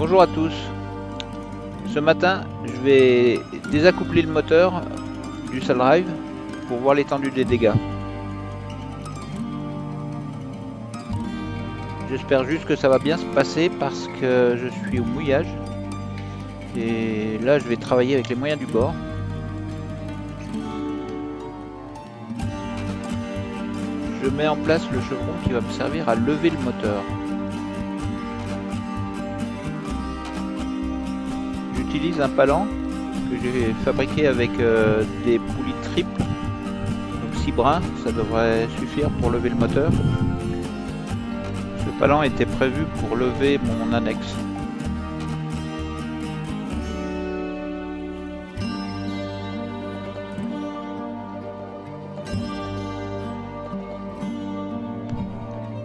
Bonjour à tous. Ce matin, je vais désaccoupler le moteur du Sail Drive pour voir l'étendue des dégâts. J'espère juste que ça va bien se passer parce que je suis au mouillage. Et là, je vais travailler avec les moyens du bord. Je mets en place le chevron qui va me servir à lever le moteur. J'utilise un palan que j'ai fabriqué avec des poulies triples, donc 6 brins, ça devrait suffire pour lever le moteur. Ce palan était prévu pour lever mon annexe.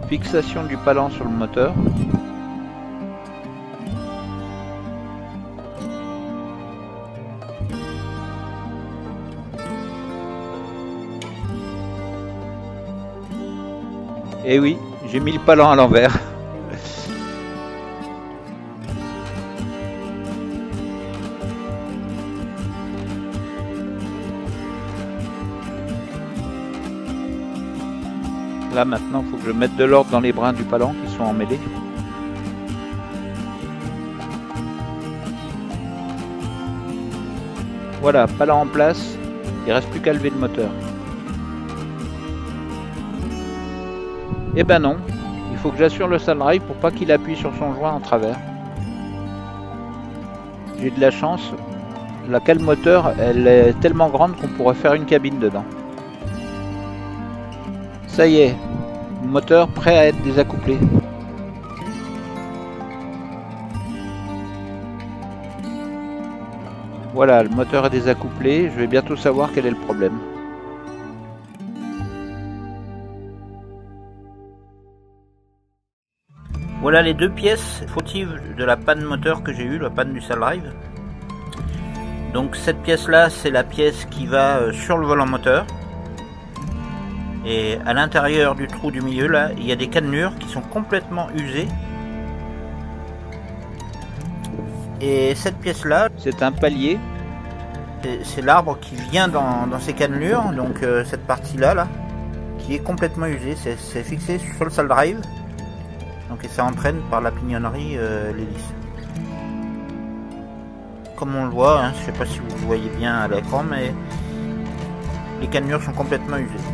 Fixation du palan sur le moteur. Et oui, j'ai mis le palan à l'envers. Là maintenant, il faut que je mette de l'ordre dans les brins du palan qui sont emmêlés. Voilà, palan en place, il ne reste plus qu'à lever le moteur. Eh ben non, il faut que j'assure le Sail Drive pour pas qu'il appuie sur son joint en travers. J'ai de la chance, la cale moteur elle est tellement grande qu'on pourrait faire une cabine dedans. Ça y est, le moteur prêt à être désaccouplé. Voilà, le moteur est désaccouplé, je vais bientôt savoir quel est le problème. Voilà les deux pièces fautives de la panne moteur que j'ai eue, la panne du Sail Drive. Donc cette pièce là, c'est la pièce qui va sur le volant moteur. Et à l'intérieur du trou du milieu là, il y a des cannelures qui sont complètement usées. Et cette pièce là, c'est un palier. C'est l'arbre qui vient dans ces cannelures, donc cette partie là, qui est complètement usée. C'est fixé sur le Sail Drive. Donc et ça entraîne par la pignonnerie l'hélice. Comme on le voit, hein, je ne sais pas si vous le voyez bien à l'écran, mais les cannelures sont complètement usées.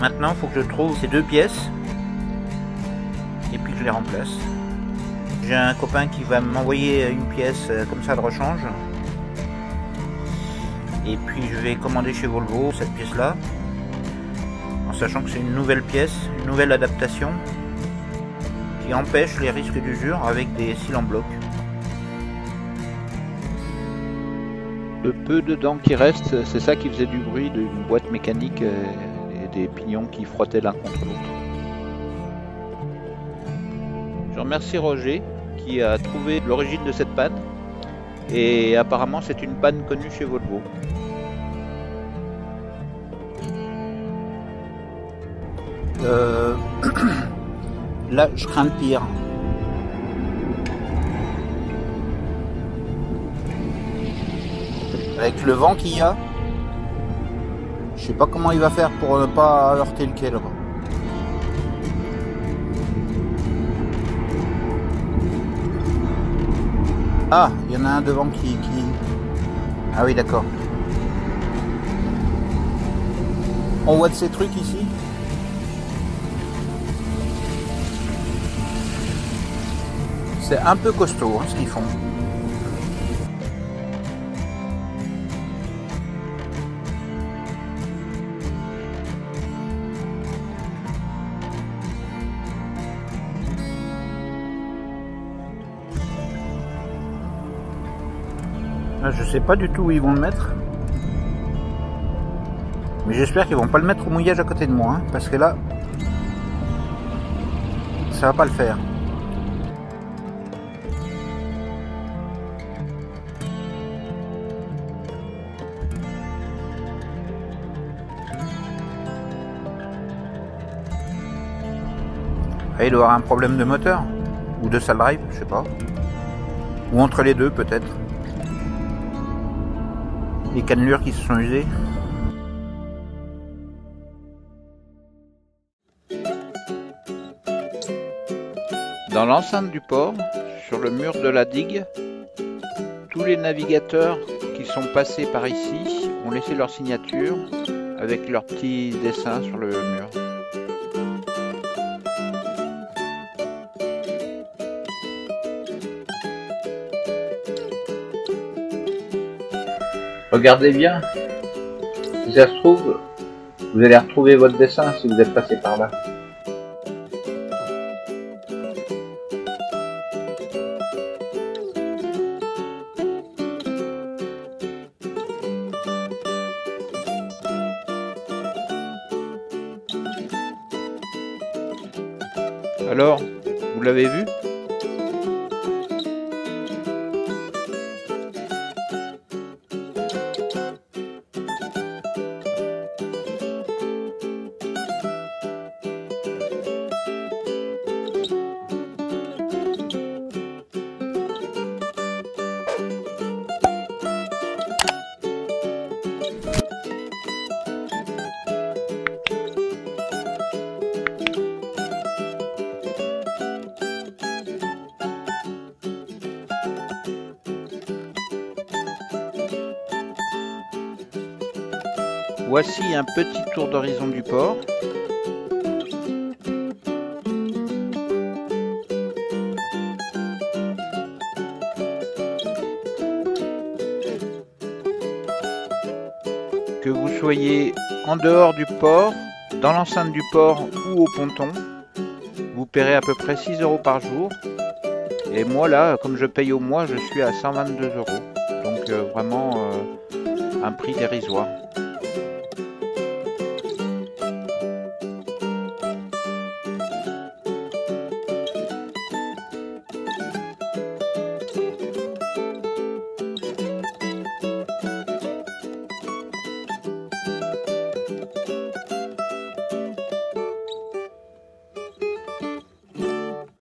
Maintenant, il faut que je trouve ces deux pièces et puis que je les remplace. J'ai un copain qui va m'envoyer une pièce comme ça de rechange. Et puis je vais commander chez Volvo cette pièce-là. En sachant que c'est une nouvelle pièce, une nouvelle adaptation qui empêche les risques d'usure avec des cils en bloc. Le peu de dents qui restent, c'est ça qui faisait du bruit d'une boîte mécanique et des pignons qui frottaient l'un contre l'autre. Je remercie Roger qui a trouvé l'origine de cette panne et apparemment c'est une panne connue chez Volvo. Là, je crains le pire. Avec le vent qu'il y a, je sais pas comment il va faire pour ne pas heurter le quai là-bas. Ah, il y en a un devant qui... Ah oui, d'accord. On voit de ces trucs ici. C'est un peu costaud hein, ce qu'ils font. Là, je sais pas du tout où ils vont le mettre. Mais j'espère qu'ils vont pas le mettre au mouillage à côté de moi. Hein, parce que là, ça va pas le faire. il doit avoir un problème de moteur. Ou de salle drive, je sais pas. Ou entre les deux peut-être. Les cannelures qui se sont usées. Dans l'enceinte du port, sur le mur de la digue, tous les navigateurs qui sont passés par ici ont laissé leur signature avec leurs petits dessins sur le mur. Regardez bien, si ça se trouve, vous allez retrouver votre dessin si vous êtes passé par là. Alors, vous l'avez vu ? Voici un petit tour d'horizon du port. Que vous soyez en dehors du port, dans l'enceinte du port ou au ponton, vous paierez à peu près 6 € par jour. Et moi là, comme je paye au mois, je suis à 122 €. Donc vraiment un prix dérisoire.